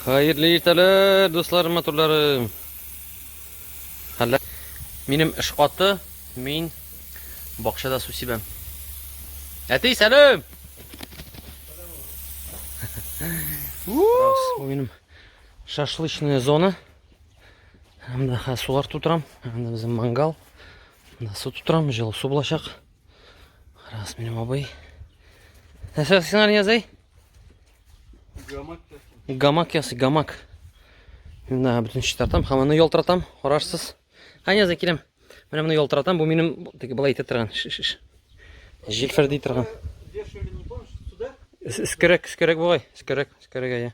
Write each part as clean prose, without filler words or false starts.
Hayırlı erteler dostlarım, motorlarım. Hala benim ish qotdi, men bog'chada suv sepam. Ati, salom. Bu benim шашлычная zona. Hamda sular tuturam, hamda bizim mangal. Hamda suv tuturam, жылы suv bo'lacaq. Ras benim abay. Nasıl sizler yazay? Gamak yası, gamak. Şimdi bütün işlerden hamını yol taratam, horarsız. Hani yazay kilem. Ben bunu yol taratam, bu benim bulay tetirgan. Jilfer deytirgan. Skörek bu ay, skörek ay.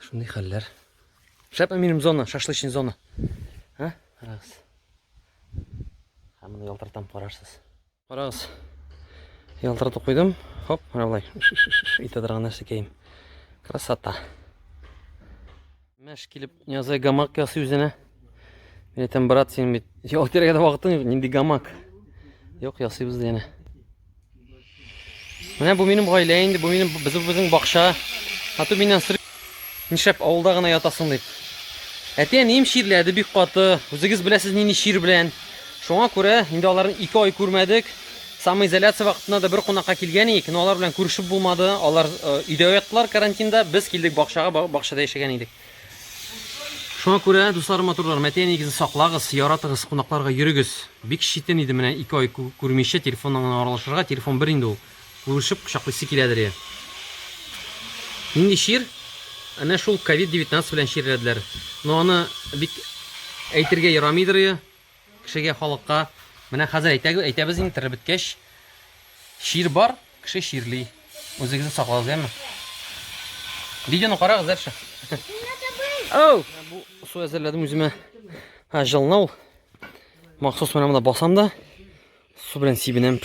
Şunday haller. Şapma benim zona, şaşlışın zona. Ha? Ras. Hamını yol taratam, horarsız. Ras. Ялтыратып қойдым. Хоп, мына былай. Итадырған нәрсе кейім. Красота. Мәш келіп, язай гамак ясы өзіне. Мен айтам, брат, сен бет. Жоқ, терегеді уақыттың, ненде гамак. Жоқ, ясы бізді ені. Мына бұл менің ғайлы әйінді, бұл менің біздің бақша. Ату менен сыр. Нешеп, ауылда ғана ятасың деп. Әтен ем ширләді бек қаты. Өзіңіз білесіз нені шир білән. Шоңа көре, енді аларын 2 ай көрмәдік. Самоизоляция вакытында да бер кунакка килгән идек, но алар белән күрешеп булмады. Алар өйдә яттылар карантинда, без килдек бакчага, бакчада яшәгән идек. Шуңа күрә, дусларым, моторлар, мәтәнигезне саклагыз, яратыгыз, кунакларга йөрегез. Бик шитен иде менә 2 ай күрмичә телефоннан аралашырга, телефон бер инде ул. Күрешеп кочаклыйсы киләдер. Инде шир, әнә шул COVID-19 белән ширләделәр. Но аны бик әйтергә ярамыйдыр, кешегә, халыкка. Менә хәзер әйтәбез инде тирә беткәч. Шир бар, кеше ширли. Үзегезне саклагыз, әйме? Видеоны карагыз әлше. Оу, бу су әзерләдем үземә. Жылына ул. Махсус менә монда басам да, су белән сибенәм.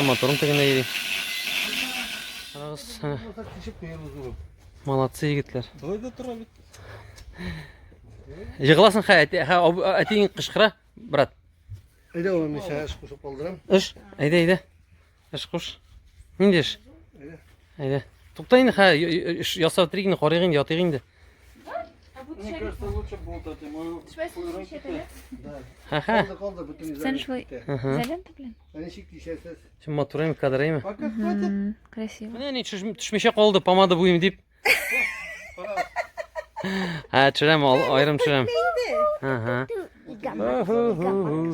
Моторым тегендә йөри. Карагыз. Молодцы егетләр. Булайда тора бит. Жыгыласың әтең кышкыра. Брат. Әйдә, ул миша эш кушып калдырам. Эш, әйдә. Эш куш. Нинди эш? Әйдә. Тукта инде, ясап тригне карыйг инде, ятыйг инде. Мне кажется, лучше болтать, Калды бүтүн Sen şöyle izolenta bilen. Ничек тишәсез? Şimdi motorayım, kadrayım. Пока хватит. Красиво. Менә ни төшмешә калды, помада буйым дип. Төшерәм, аерым төшерәм.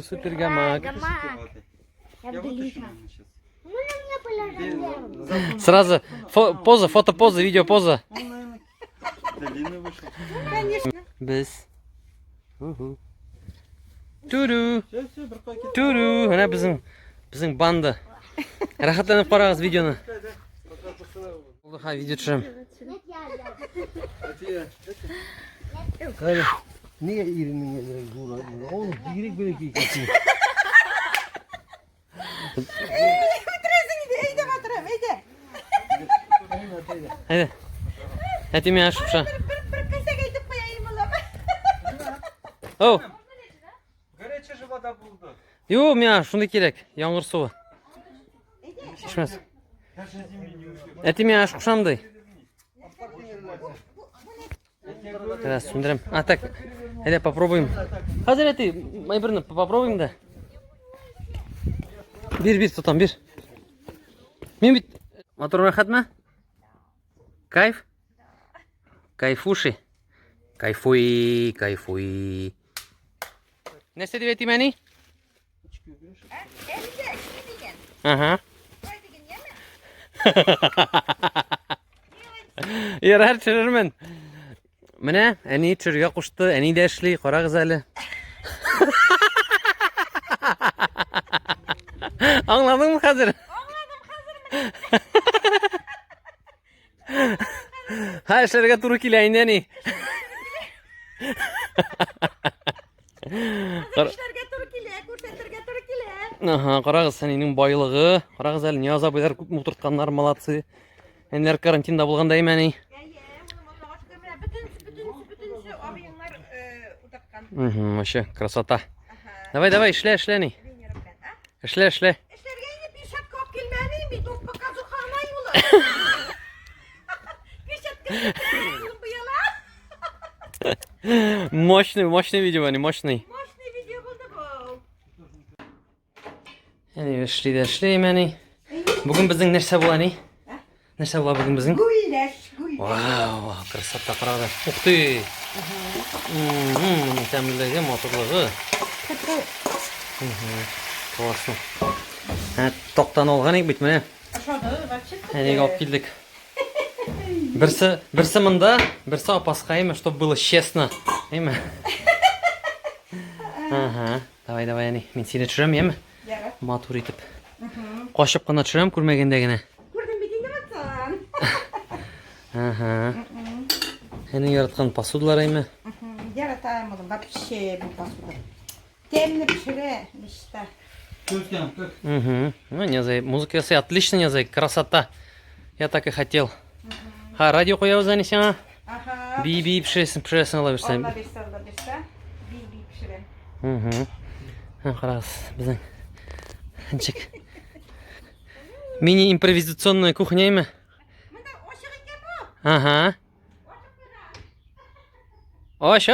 Супер гамак. Сразу фотопоза, видеопоза. Без. Туру. Менә безнең банда. Рахатланып карагыз видеоны. Видео төшерәм. Niye irinin yerine vurur? Oğlum direkt böyle geçiyor. Haydi. Hadi mi aşkışa? Oh. Горячая же вода buldu. Yo, меня şunu керек. Yağmur suyu. İçmez. Eti mi aşkışamdı? Teraz sündürüm. А так. Haydi попробуем. Hazır eti. Birini попробуем da. Bir tutam bir. Мен бит motor рахатмы? Кайф? Кайфуши. Кайфуй. Нәрсе деп әйтем әни? Ага. Ярар төшерермен. Менә әни төшерергә кушты, әни дә эшли, карагыз әле. Аңладыңмы хәзер? Ha, эшләргә туры килә инде әни. Эшләргә туры килә, күрсәтергә туры килә. Ага, карагыз, әнинең байлыгы. Карагыз әле, Нияз абыйлар күп утыртканнар, молодцы. Әниләр карантинда булганда әймәни. Бүтүн абыйыңнар утырткан. Вообще, красота. Давай, эшлә, әни. Эшлә. Эшләргә инде 5 шапка алып килмәне, бит ул показухана юлы. Bu yalan. Мощный видео, они мощный. Moşne video buldu bu. Yani эшлейм, yani. Bugün bizning нәрсә була, ни? Нәрсә була bugün bizning? Guyleş, guyleş. Вау, красота, правда. Ух ты! Тәмлеге, моторлыгы. Классно. Тоқтан алған ек бит менә. Aşağıda bak çıktı. Әнеге алып килдек. Берсе мында, берсе апаска, әйме, чтобы было честно. Әйме? Ага. Давай, әни. Мен сине төшерәм, әйме? Ярат. Матур итеп. Кашып кына төшерәм, күрмәгәндә генә. Gördün bir dinle baksana. Ага. Әнең яраткан посудалар, әйме? Yaratamadım bak şey bu pasta. Темный пшире, işte. Угу. Ну, не знаю, музыка ясай, отлично, не знаю, красота. Я так и хотел. Радио қоябыз, әне сеңа? Aha. Би пішіресін ала берсем. Orada birse. Bir pşire. Угу. Қарағыз, біздің. Әншік. Мини-импровизационная кухня, әйме? Мында ошық екен bu. Ага. Ош.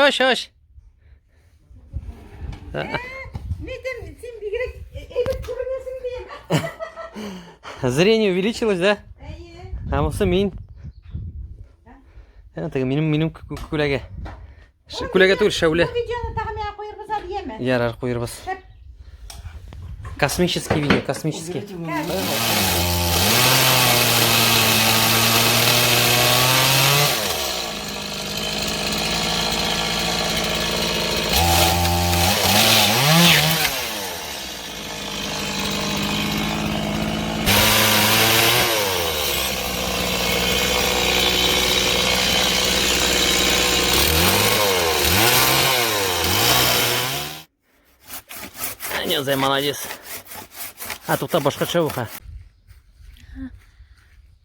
Neden sen bir gerek evet görünüyorsun diye. Зрение увеличилось, да? İyi. А осы мен. Минем күләгә. Күләгә түгел, шәүлә. Bu videonu tağmaya koyarız hadi yeme. Ярар, қойырбыз. Hep Космический видео, космический. Не знаю, молодец. А тут башкача уха.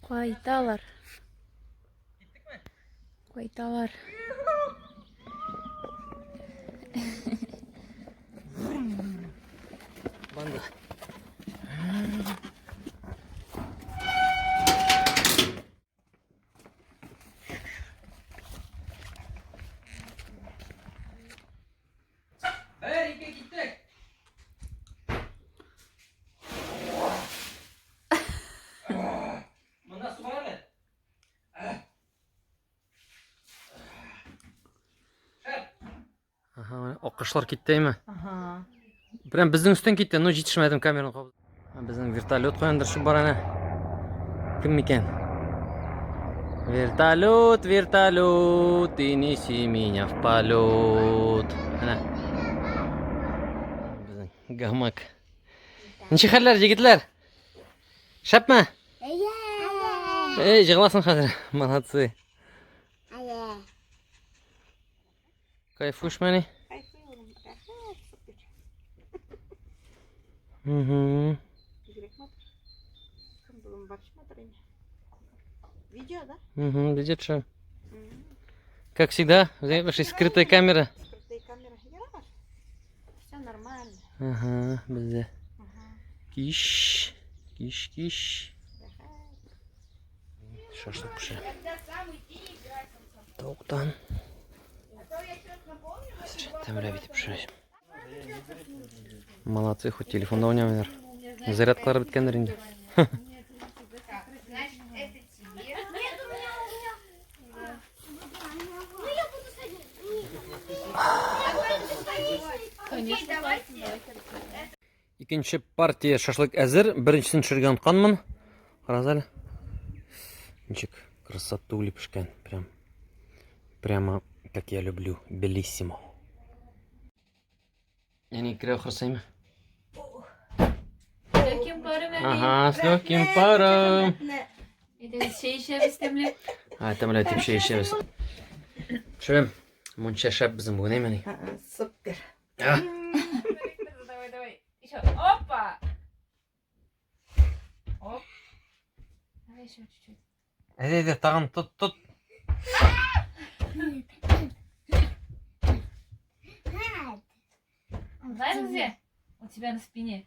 Кайталар. Кайталар. Банда. Ага, оққышлар кетті, Aha. Прям біздің үстен кетті, но жетішмәдім камераны қабыл. Біздің вертолет қойындыршы бар ана. Кім екен? Вертолет, ты неси меня в полет. Ана. Біздің гамак. Неше хәлләр, жігітлер? Шапма? Ей, жығыласың қазір. Молодцы. Кайфуш мәне? Kayfıyorum. Aha, süper. Угу. Gerek mi? Kim bulun barışmadır yine. Video da. Угу, видит, что. Как всегда, ваша скрытая камера. Скрытая камера. Yarar. Все нормально. Ага, бізде. Киш. Шашлык піші. Тоқтан. Тәмірәп етіп пішіресім. Молодцы, хоть телефонда ойнамайдар. Зарядкалары біткендер енді. Икенче партия шашлык әзір. Біріншісін шүрген ұтқанмын. Қараз әлі. Ничек красотули пішкен. Прямо как я люблю. Белиссимо. Яни кіре ұқырсайма. Löküm parım Ага, с легким паром. şey istemli. Тәмілі өтіп шей ішеміз. Шөм, мұнша шәп біздің бүгін емені. Süper. Давай. Еще. Опа. Оп. Давай еще чуть-чуть. Әде, тағын, тұт. Знаешь где? У тебя на спине.